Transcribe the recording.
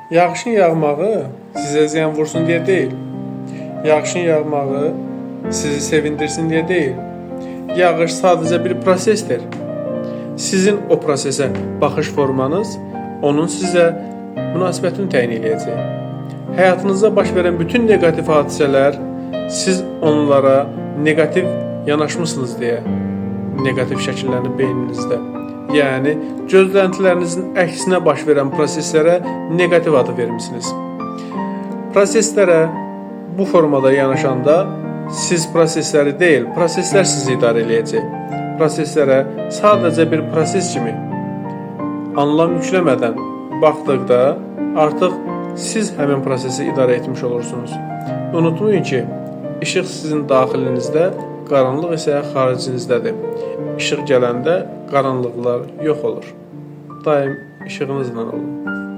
Yağışın yağmağı sizə ziyan vursun deyə deyil. Yağışın yağmağı sizi sevindirsin deyə deyil. Yağış sadəcə bir prosesdir. Sizin o prosesə baxış formanız onun sizə münasibətini təyin edəcək. Həyatınızda baş verən bütün negativ hadisələr siz onlara negativ yanaşmısınız deyə negativ şəkillənir beyninizdə. Yəni, gözləntilərinizin əksinə baş verən proseslərə negativ adı vermişsiniz. Proseslərə bu formada yanaşanda siz prosesləri deyil, proseslər sizi idarə edəcək. Proseslərə sadəcə bir proses kimi anlam yükləmədən baxdıqda artıq siz həmin prosesi idarə etmiş olursunuz. Unutmayın ki, işıq sizin daxilinizdə, qaranlıq isə xaricinizdədir. İşıq gələndə qaranlıqlar yox olur. Daim işığınızla olun.